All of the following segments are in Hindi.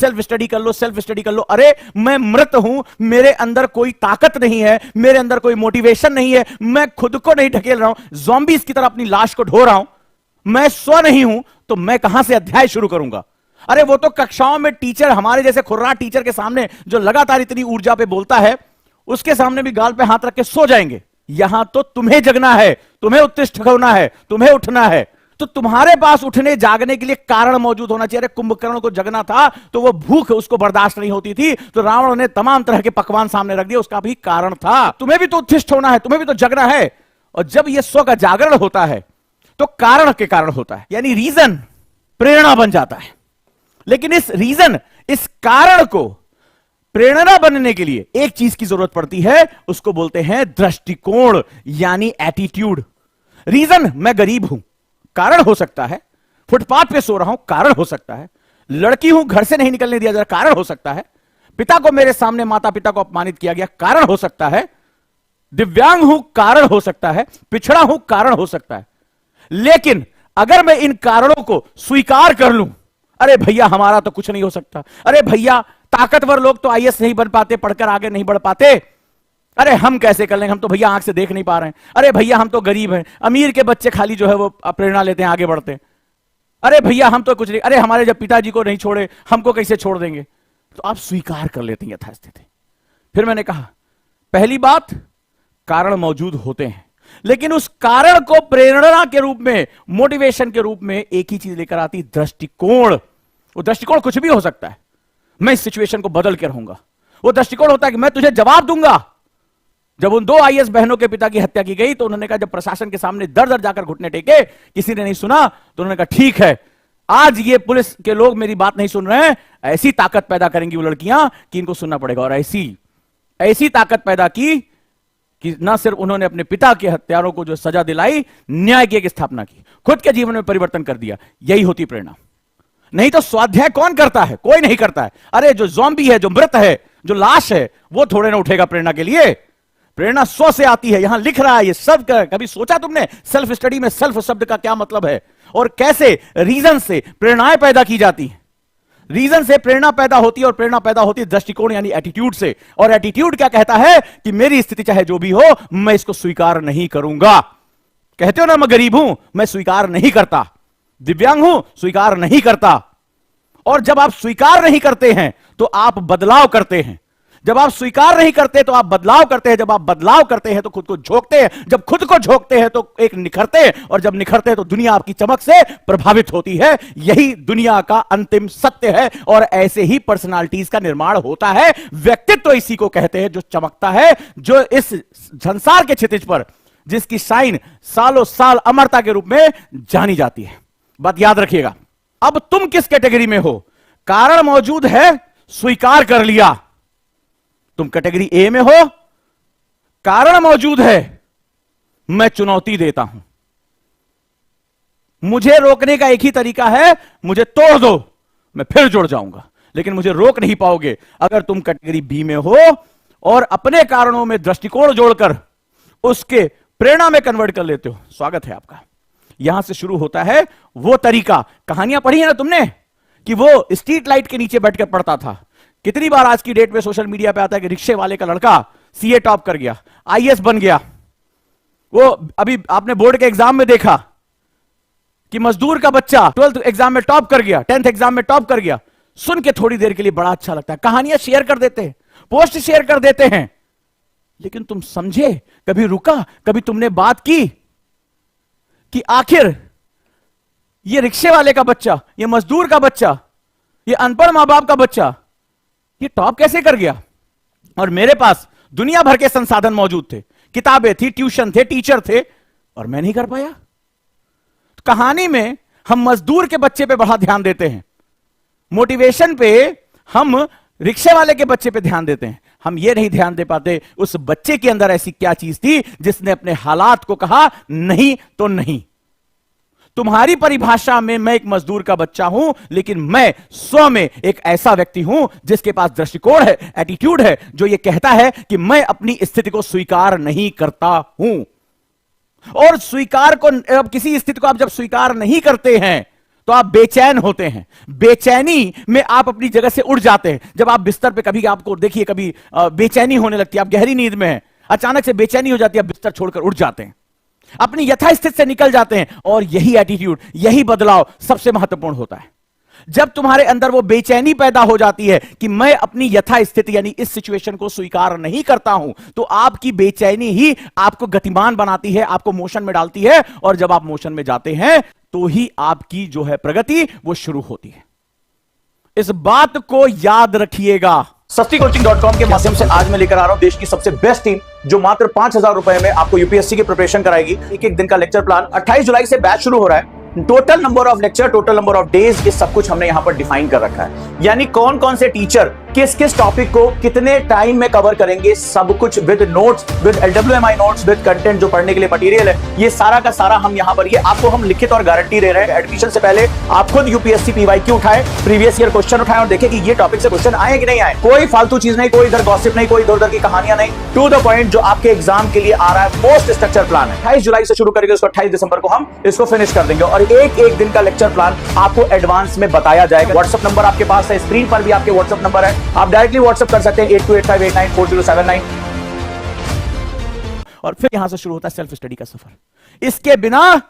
सेल्फ स्टडी कर लो, सेल्फ स्टडी कर लो। अरे मैं मृत हूं, मेरे अंदर कोई ताकत नहीं है, मेरे अंदर कोई मोटिवेशन नहीं है, मैं खुद को नहीं ढकेल रहा हूं, ज़ॉम्बीज़ की तरह अपनी लाश को ढो रहा हूं, मैं स्व नहीं हूं, तो मैं कहां से अध्याय शुरू करूंगा? अरे वो तो कक्षाओं में टीचर, हमारे जैसे खुर्रा टीचर के सामने जो लगातार इतनी ऊर्जा पे बोलता है, उसके सामने भी गाल पे हाथ रख के सो जाएंगे। यहां तो तुम्हें जगना है, तुम्हें उत्तिष्ठ होना है, तुम्हें उठना है। तो तुम्हारे पास उठने जागने के लिए कारण मौजूद होना चाहिए। अरे कुंभकर्ण को जगना था तो वो भूख उसको बर्दाश्त नहीं होती थी, तो रावण ने तमाम तरह के पकवान सामने रख दिए, उसका भी कारण था। तुम्हें भी तो उत्तिष्ठ होना है, तुम्हें भी तो जगना है। और जब यह स्व का जागरण होता है तो कारण के कारण होता है, यानी रीजन प्रेरणा बन जाता है। लेकिन इस रीजन, इस कारण को प्रेरणा बनने के लिए एक चीज की जरूरत पड़ती है, उसको बोलते हैं दृष्टिकोण, यानी एटीट्यूड। रीजन, मैं गरीब हूं, कारण हो सकता है। फुटपाथ पे सो रहा हूं, कारण हो सकता है। लड़की हूं, घर से नहीं निकलने दिया जा रहा, कारण हो सकता है। पिता को, मेरे सामने माता पिता को अपमानित किया गया, कारण हो सकता है। दिव्यांग हूं, कारण हो सकता है। पिछड़ा हूं, कारण हो सकता है। लेकिन अगर मैं इन कारणों को स्वीकार कर लूं, अरे भैया हमारा तो कुछ नहीं हो सकता, अरे भैया ताकतवर लोग तो आईएएस नहीं बन पाते, पढ़कर आगे नहीं बढ़ पाते, अरे हम कैसे कर लेंगे, हम तो भैया आंख से देख नहीं पा रहे हैं, अरे भैया हम तो गरीब हैं, अमीर के बच्चे खाली जो है वो प्रेरणा लेते हैं, आगे बढ़ते हैं, अरे भैया हम तो कुछ नहीं, अरे हमारे जब पिताजी को नहीं छोड़े हमको कैसे छोड़ देंगे। तो आप स्वीकार कर लेते हैं यथास्थिति। फिर मैंने कहा, पहली बात, कारण मौजूद होते हैं, लेकिन उस कारण को प्रेरणा के रूप में, मोटिवेशन के रूप में एक ही चीज लेकर आती, दृष्टिकोण। वो दृष्टिकोण कुछ भी हो सकता है। मैं इस सिचुएशन को बदल के रहूंगा। वो दृष्टिकोण होता है कि मैं तुझे जवाब दूंगा। जब उन 2 आईएएस बहनों के पिता की हत्या की गई तो उन्होंने कहा, जब प्रशासन के सामने दर दर जाकर घुटने टेके, किसी ने नहीं सुना, तो उन्होंने कहा ठीक है, आज ये पुलिस के लोग मेरी बात नहीं सुन रहे हैं, ऐसी ताकत पैदा करेंगी वो लड़कियां कि इनको सुनना पड़ेगा। और ऐसी ताकत पैदा की कि ना सिर्फ उन्होंने अपने पिता के हत्यारों को जो सजा दिलाई, न्याय की एक स्थापना की, खुद के जीवन में परिवर्तन कर दिया। यही होती प्रेरणा। नहीं तो स्वाध्याय कौन करता है? कोई नहीं करता है। अरे जो ज़ॉम्बी है, जो मृत है, जो लाश है, वो थोड़े ना उठेगा प्रेरणा के लिए। प्रेरणा स्व से आती है। यहां लिख रहा है ये सब। कभी सोचा तुमने सेल्फ स्टडी में सेल्फ शब्द का क्या मतलब है और कैसे रीजन से प्रेरणाएं पैदा की जाती हैं? रीजन से प्रेरणा पैदा होती है और प्रेरणा पैदा होती है दृष्टिकोण यानी एटीट्यूड से। और एटीट्यूड क्या कहता है कि मेरी स्थिति चाहे जो भी हो, मैं इसको स्वीकार नहीं करूंगा। कहते हो ना, मैं गरीब हूं, मैं स्वीकार नहीं करता। दिव्यांग हूं, स्वीकार नहीं करता। और जब आप स्वीकार नहीं करते हैं तो आप बदलाव करते हैं। जब आप स्वीकार नहीं करते तो आप बदलाव करते हैं। जब आप बदलाव करते हैं तो खुद को झोंकते हैं। जब खुद को झोंकते हैं तो एक निखरते हैं, और जब निखरते हैं तो दुनिया आपकी चमक से प्रभावित होती है। यही दुनिया का अंतिम सत्य है। और ऐसे ही पर्सनालिटीज का निर्माण होता है। व्यक्तित्व इसी को कहते हैं जो चमकता है, जो इस संसार के क्षितिज पर जिसकी शाइन सालों साल अमरता के रूप में जानी जाती है। बात याद रखिएगा। अब तुम किस कैटेगरी में हो? कारण मौजूद है, स्वीकार कर लिया, तुम कैटेगरी ए में हो। कारण मौजूद है, मैं चुनौती देता हूं। मुझे रोकने का एक ही तरीका है, मुझे तोड़ दो, मैं फिर जुड़ जाऊंगा, लेकिन मुझे रोक नहीं पाओगे। अगर तुम कैटेगरी बी में हो और अपने कारणों में दृष्टिकोण जोड़कर उसके प्रेरणा में कन्वर्ट कर लेते हो, स्वागत है आपका। यहां से शुरू होता है वो तरीका। कहानियां पढ़ी है ना तुमने कि वो स्ट्रीट लाइट के नीचे बैठकर पढ़ता था। कितनी बार आज की डेट में सोशल मीडिया पे आता है कि रिक्शे वाले का लड़का सीए टॉप कर गया, आईएएस बन गया। वो अभी आपने बोर्ड के एग्जाम में देखा कि मजदूर का बच्चा 12th एग्जाम में टॉप कर गया, 10th एग्जाम में टॉप कर गया। सुन के थोड़ी देर के लिए बड़ा अच्छा लगता है, कहानियां शेयर कर देते हैं, पोस्ट शेयर कर देते हैं। लेकिन तुम समझे, कभी रुका, कभी तुमने बात की कि आखिर ये रिक्शे वाले का बच्चा, ये मजदूर का बच्चा, ये अनपढ़ मां बाप का बच्चा, ये टॉप कैसे कर गया? और मेरे पास दुनिया भर के संसाधन मौजूद थे, किताबें थी, ट्यूशन थे, टीचर थे, और मैं नहीं कर पाया। तो कहानी में हम मजदूर के बच्चे पे बड़ा ध्यान देते हैं, मोटिवेशन पे हम रिक्शे वाले के बच्चे पे ध्यान देते हैं। हम ये नहीं ध्यान दे पाते उस बच्चे के अंदर ऐसी क्या चीज थी जिसने अपने हालात को कहा नहीं तो नहीं। तुम्हारी परिभाषा में मैं एक मजदूर का बच्चा हूं, लेकिन मैं स्व में एक ऐसा व्यक्ति हूं जिसके पास दृष्टिकोण है, एटीट्यूड है, जो यह कहता है कि मैं अपनी स्थिति को स्वीकार नहीं करता हूं। और स्वीकार को, अब किसी स्थिति को आप जब स्वीकार नहीं करते हैं तो आप बेचैन होते हैं। बेचैनी में आप अपनी जगह से उठ जाते हैं। जब आप बिस्तर पे कभी आपको देखिए कभी बेचैनी होने लगती है, आप गहरी नींद में हैं, अचानक से बेचैनी हो जाती है, आप बिस्तर छोड़कर उठ जाते हैं, अपनी यथास्थिति से निकल जाते हैं। और यही एटीट्यूड, यही बदलाव सबसे महत्वपूर्ण होता है। जब तुम्हारे अंदर वो बेचैनी पैदा हो जाती है कि मैं अपनी यथास्थिति यानी इस सिचुएशन को स्वीकार नहीं करता हूं, तो आपकी बेचैनी ही आपको गतिमान बनाती है, आपको मोशन में डालती है। और जब आप मोशन में जाते हैं तो ही आपकी जो है प्रगति वो शुरू होती है। इस बात को याद रखिएगा। SastiCoaching.com के माध्यम से आज मैं लेकर आ रहा हूं देश की सबसे बेस्ट टीम, जो मात्र 5,000 रुपए में आपको यूपीएससी की प्रिपरेशन कराएगी। एक एक दिन का लेक्चर प्लान, 28 जुलाई से बैच शुरू हो रहा है। Total number of lecture, total number of days, ये सब कुछ हमने यहां पर डिफाइन कर रखा है। यानी कौन कौन से टीचर किस किस टॉपिक को कितने टाइम में कवर करेंगे, सब कुछ with notes, with LWMI notes, with content जो पढ़ने के लिए मटेरियल है, ये सारा का सारा हम यहां पर ये आपको हम लिखित और गारंटी दे रहे हैं। एडमिशन से पहले आप खुद यूपीएससी PYQ उठाए, प्रीवियस ईयर क्वेश्चन उठाए और देखें कि ये टॉपिक से क्वेश्चन आए कि नहीं आए। कोई फालतू चीज नहीं, कोई इधर गॉसिप नहीं, कोई इधर उधर की कहानियां नहीं, टू द पॉइंट जो आपके एग्जाम के लिए आ रहा है। मोस्ट स्ट्रक्चर प्लान है। 28 जुलाई से शुरू करेंगे, उसको 28 दिसंबर को हम इसको फिनिश कर देंगे और एक एक दिन का लेक्चर प्लान आपको एडवांस में बताया जाएगा। व्हाट्सएप नंबर आपके पास है, स्क्रीन पर भी आपके व्हाट्सएप नंबर है, आप डायरेक्टली व्हाट्सएप कर सकते हैं 8285894079। और फिर यहां से शुरू होता है सेल्फ स्टडी का सफर। इसके बिना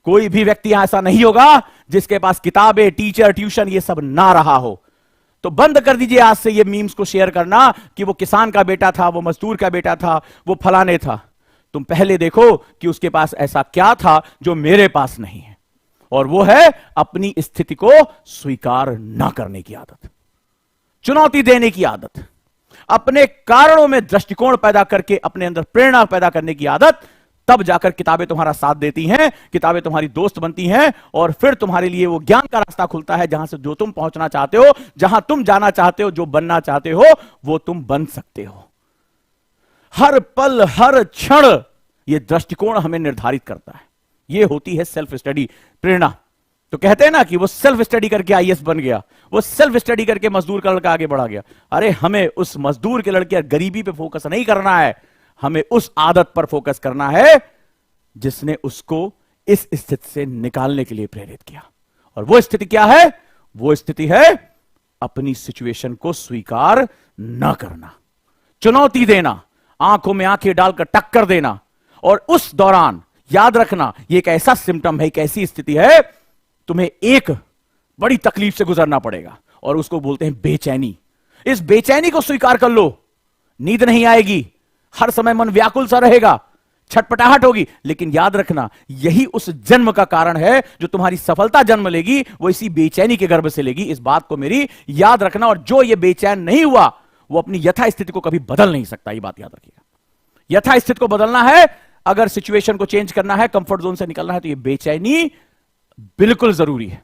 कोई भी व्यक्ति ऐसा नहीं होगा जिसके पास किताबें, टीचर, ट्यूशन ये सब ना रहा हो। तो बंद कर दीजिए आज से ये मीम्स को शेयर करना कि वो किसान का बेटा था, वो मजदूर का बेटा था, वो फलाने था। तुम पहले देखो कि उसके पास ऐसा क्या था जो मेरे पास नहीं है, और वो है अपनी स्थिति को स्वीकार ना करने की आदत, चुनौती देने की आदत, अपने कारणों में दृष्टिकोण पैदा करके अपने अंदर प्रेरणा पैदा करने की आदत। तब जाकर किताबें तुम्हारा साथ देती हैं, किताबें तुम्हारी दोस्त बनती हैं, और फिर तुम्हारे लिए वो ज्ञान का रास्ता खुलता है जहां से जो तुम पहुंचना चाहते हो, जहां तुम जाना चाहते हो, जो बनना चाहते हो, वो तुम बन सकते हो। हर पल, हर क्षण ये दृष्टिकोण हमें निर्धारित करता है। ये होती है सेल्फ स्टडी प्रेरणा। तो कहते हैं ना कि वो सेल्फ स्टडी करके IAS बन गया, वो सेल्फ स्टडी करके मजदूर का लड़का आगे बढ़ा गया। अरे हमें उस मजदूर के लड़के गरीबी पे फोकस नहीं करना है, हमें उस आदत पर फोकस करना है जिसने उसको इस स्थिति से निकालने के लिए प्रेरित किया। और वो स्थिति क्या है? वो स्थिति है अपनी सिचुएशन को स्वीकार न करना, चुनौती देना, आंखों में आंखें डालकर टक्कर देना। और उस दौरान याद रखना, ये एक ऐसा सिम्टम है, एक ऐसी स्थिति है, तुम्हें एक बड़ी तकलीफ से गुजरना पड़ेगा और उसको बोलते हैं बेचैनी। इस बेचैनी को स्वीकार कर लो। नींद नहीं आएगी, हर समय मन व्याकुल सा रहेगा, छटपटाहट होगी, लेकिन याद रखना यही उस जन्म का कारण है जो तुम्हारी सफलता जन्म लेगी, वो इसी बेचैनी के गर्भ से लेगी। इस बात को मेरी याद रखना। और जो ये बेचैन नहीं हुआ वो अपनी यथास्थिति को कभी बदल नहीं सकता, ये बात याद रखिएगा। यथास्थिति को बदलना है, अगर सिचुएशन को चेंज करना है, कंफर्ट जोन से निकलना है, तो ये बेचैनी बिल्कुल जरूरी है।